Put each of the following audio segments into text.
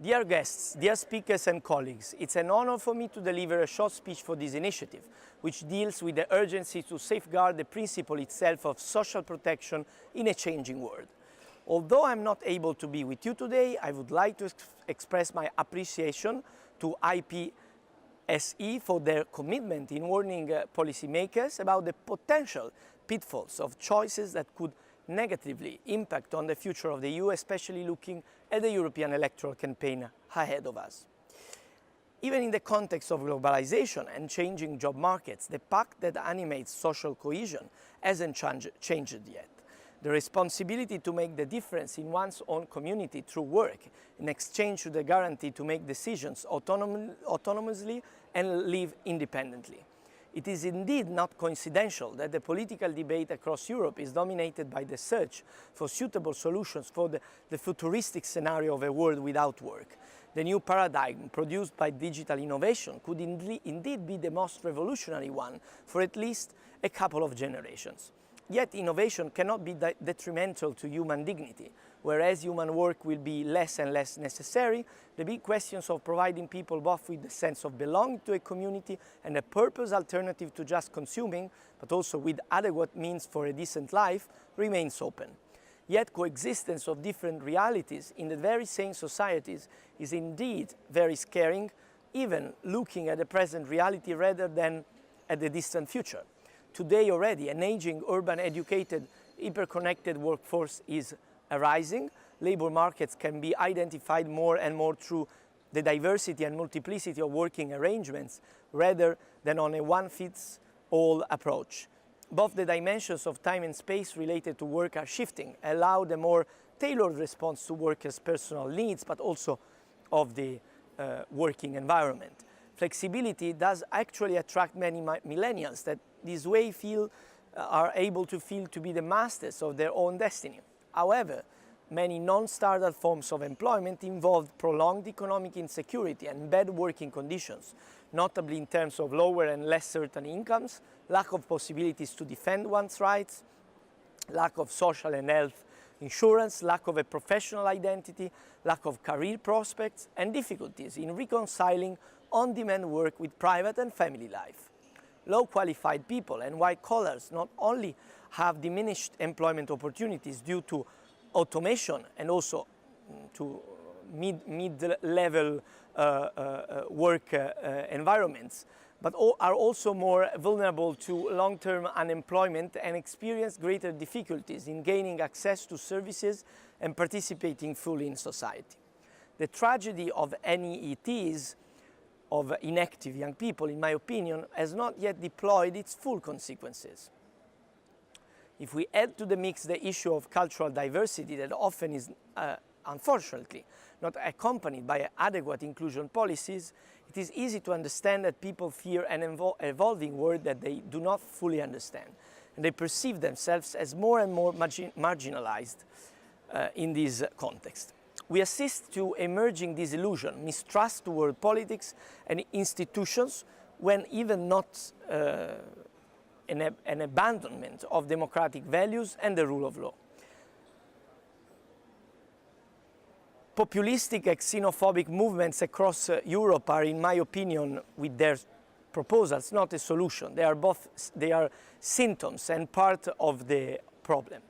Dear guests, dear speakers and colleagues, it's an honor for me to deliver a short speech for this initiative, which deals with the urgency to safeguard the principle itself of social protection in a changing world. Although I'm not able to be with you today, I would like to express my appreciation to Ipse for their commitment in warning policymakers about the potential pitfalls of choices that could negatively impact on the future of the EU, especially looking at the European electoral campaign ahead of us. Even in the context of globalization and changing job markets, the pact that animates social cohesion hasn't changed yet. The responsibility to make the difference in one's own community through work, in exchange to the guarantee to make decisions autonomously and live independently. It is indeed not coincidental that the political debate across Europe is dominated by the search for suitable solutions for the futuristic scenario of a world without work. The new paradigm produced by digital innovation could indeed be the most revolutionary one for at least a couple of generations. Yet innovation cannot be detrimental to human dignity. Whereas human work will be less and less necessary, the big questions of providing people both with the sense of belonging to a community and a purpose alternative to just consuming, but also with adequate means for a decent life, remains open. Yet coexistence of different realities in the very same societies is indeed very scaring, even looking at the present reality rather than at the distant future. Today already, an aging, urban, educated, hyper-connected workforce is arising. Labor markets can be identified more and more through the diversity and multiplicity of working arrangements rather than on a one-fits-all approach. Both the dimensions of time and space related to work are shifting, allow a more tailored response to workers' personal needs, but also of the working environment. Flexibility does actually attract many millennials that this way are able to feel to be the masters of their own destiny. However, many non-standard forms of employment involve prolonged economic insecurity and bad working conditions, notably in terms of lower and less certain incomes, lack of possibilities to defend one's rights, lack of social and health insurance, lack of a professional identity, lack of career prospects, and difficulties in reconciling on-demand work with private and family life. Low-qualified people and white collars not only have diminished employment opportunities due to automation and also to mid-level work environments, but are also more vulnerable to long-term unemployment and experience greater difficulties in gaining access to services and participating fully in society. The tragedy of NEETs, of inactive young people, in my opinion, has not yet deployed its full consequences. If we add to the mix the issue of cultural diversity that often is, unfortunately, not accompanied by adequate inclusion policies, it is easy to understand that people fear an evolving world that they do not fully understand, and they perceive themselves as more and more marginalized in this context. We assist to emerging disillusion, mistrust toward politics and institutions, when even not an abandonment of democratic values and the rule of law. Populistic and xenophobic movements across Europe are, in my opinion, with their proposals, not a solution. They are symptoms and part of the problem.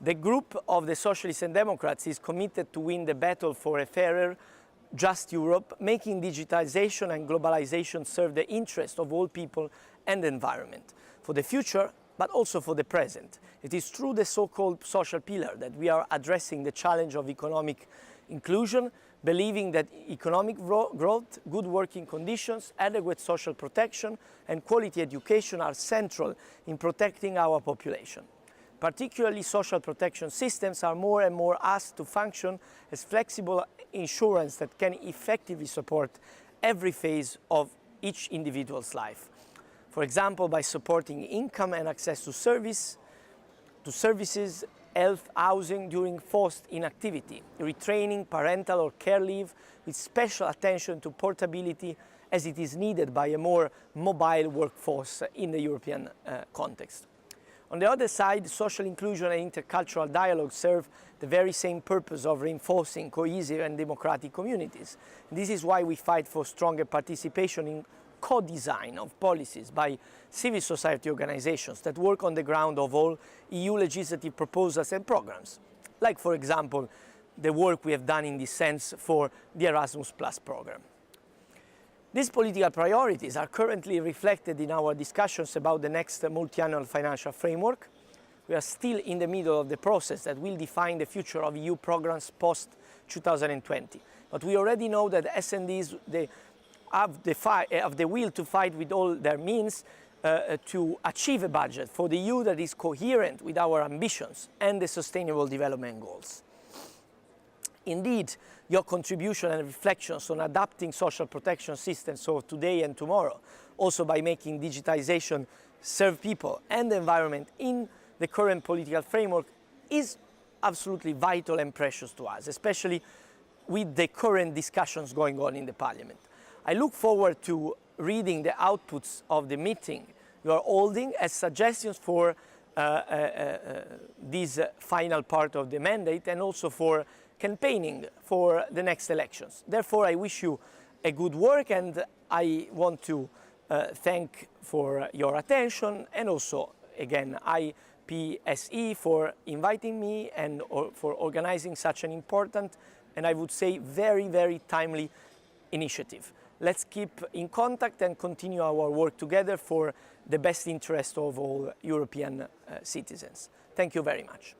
The group of the Socialists and Democrats is committed to win the battle for a fairer, just Europe, making digitization and globalization serve the interest of all people and the environment, for the future, but also for the present. It is through the so-called social pillar that we are addressing the challenge of economic inclusion, believing that economic growth, good working conditions, adequate social protection, and quality education are central in protecting our population. Particularly, social protection systems are more and more asked to function as flexible insurance that can effectively support every phase of each individual's life. For example, by supporting income and access to services, health, housing during forced inactivity, retraining, parental or care leave, with special attention to portability as it is needed by a more mobile workforce in the European context. On the other side, social inclusion and intercultural dialogue serve the very same purpose of reinforcing cohesive and democratic communities. This is why we fight for stronger participation in co-design of policies by civil society organizations that work on the ground of all EU legislative proposals and programs, like, for example, the work we have done in this sense for the Erasmus Plus program. These political priorities are currently reflected in our discussions about the next multi-annual financial framework. We are still in the middle of the process that will define the future of EU programs post-2020. But we already know that SNDs have the will to fight with all their means to achieve a budget for the EU that is coherent with our ambitions and the Sustainable Development Goals. Indeed, your contribution and reflections on adapting social protection systems for today and tomorrow, also by making digitization serve people and the environment in the current political framework, is absolutely vital and precious to us, especially with the current discussions going on in the Parliament. I look forward to reading the outputs of the meeting you are holding as suggestions for this final part of the mandate and also for campaigning for the next elections. Therefore, I wish you a good work, and I want to thank for your attention, and also, again, IPSE for inviting me and for organizing such an important and, I would say, very, very timely initiative. Let's keep in contact and continue our work together for the best interest of all European citizens. Thank you very much.